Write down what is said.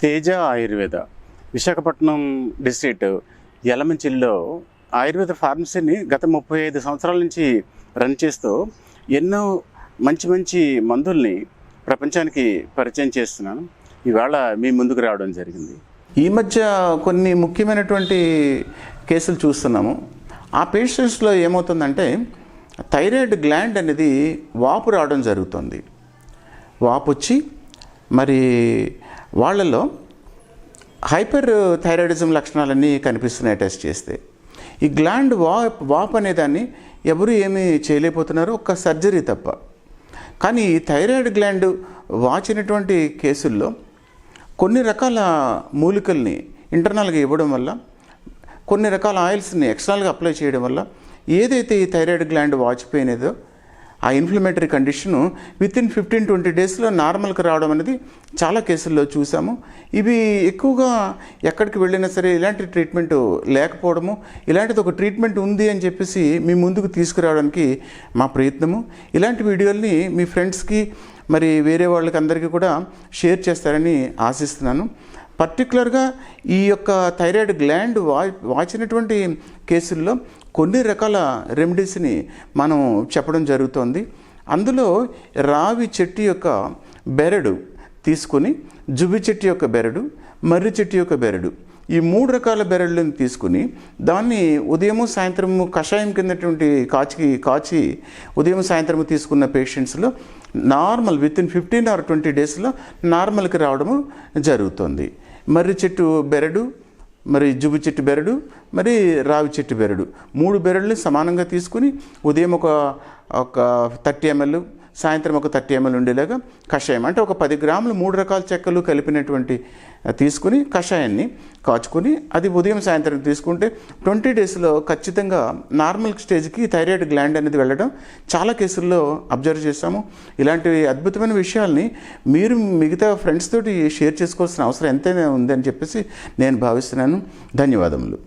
Teja Ayurveda Visakhapatnam district యలమంచిలిలో Ayurveda ఫార్మసీని గత 35 సంవత్సరాల నుంచి రన్ చేస్తూ ఎన్నో మంచి మంచి మందుల్ని ప్రపంచానికి పరిచయం చేస్తున్నాను. ఇవాళ మీ ముందుకు రావడం జరిగింది. ఈ మధ్య కొన్ని ముఖ్యమైనటువంటి కేసులు చూస్తున్నాము. ఆ పేషెంట్స్లో ఏమవుతుందంటే థైరాయిడ్ గ్లాండ్ అనేది వాపు రావడం జరుగుతుంది. వాపు వచ్చి మరి వాళ్ళలో హైపర్ థైరాయిడిజం లక్షణాలన్నీ కనిపిస్తున్నాయి టెస్ట్ చేస్తే. ఈ గ్లాండ్ వాపు అనేదాన్ని ఎవరు ఏమీ చేయలేకపోతున్నారు, ఒక్క సర్జరీ తప్ప. కానీ ఈ థైరాయిడ్ గ్లాండ్ వాచినటువంటి కేసుల్లో కొన్ని రకాల మూలికల్ని ఇంటర్నల్గా ఇవ్వడం వల్ల, కొన్ని రకాల ఆయిల్స్ని ఎక్స్టర్నల్గా అప్లై చేయడం వల్ల ఏదైతే ఈ థైరాయిడ్ గ్లాండ్ వాచిపోయినదో ఆ ఇన్ఫ్లమేటరీ కండిషను వితిన్ 15-20 డేస్లో నార్మల్కి రావడం అనేది చాలా కేసుల్లో చూసాము. ఇవి ఎక్కువగా ఎక్కడికి వెళ్ళినా సరే ఇలాంటి ట్రీట్మెంట్ లేకపోవడము, ఇలాంటిది ఒక ట్రీట్మెంట్ ఉంది అని చెప్పేసి మీ ముందుకు తీసుకురావడానికి మా ప్రయత్నము. ఇలాంటి వీడియోల్ని మీ ఫ్రెండ్స్కి మరి వేరే వాళ్ళకి అందరికీ కూడా షేర్ చేస్తారని ఆశిస్తున్నాను. పర్టికులర్గా ఈ యొక్క థైరాయిడ్ గ్లాండ్ వాచినటువంటి కేసుల్లో కొన్ని రకాల రెమెడీస్ని మనం చెప్పడం జరుగుతోంది. అందులో రావి చెట్టు యొక్క బెరడు తీసుకొని, జుబి చెట్టు యొక్క బెరడు, మర్రి చెట్టు యొక్క బెరడు, ఈ 3 రకాల బెరడులను తీసుకుని దాన్ని ఉదయము సాయంత్రము కషాయం కిందటువంటి కాచి ఉదయం సాయంత్రము తీసుకున్న పేషెంట్స్లో నార్మల్ వితిన్ 15 or 20 డేస్లో నార్మల్కి రావడము జరుగుతుంది. మర్రి చెట్టు బెరడు, మరి జుబు చెట్టు బెరడు, మరి రావి చెట్టు బెరడు, 3 బెరడుని సమానంగా తీసుకుని ఉదయం ఒక 30 ml, సాయంత్రం ఒక 30 ml ఉండేలాగా కషాయం, అంటే ఒక 10 గ్రాములు 3 రకాల చెక్కలు కలిపినటువంటి తీసుకుని కషాయాన్ని కాచుకొని అది ఉదయం సాయంత్రం తీసుకుంటే 20 డేస్లో ఖచ్చితంగా నార్మల్ స్టేజ్కి థైరాయిడ్ గ్లాండ్ అనేది వెళ్ళడం చాలా కేసుల్లో అబ్జర్వ్ చేస్తాము. ఇలాంటి అద్భుతమైన విషయాల్ని మీరు మిగతా ఫ్రెండ్స్ తోటి షేర్ చేసుకోవాల్సిన అవసరం ఎంతైనా ఉందని చెప్పేసి నేను భావిస్తున్నాను. ధన్యవాదములు.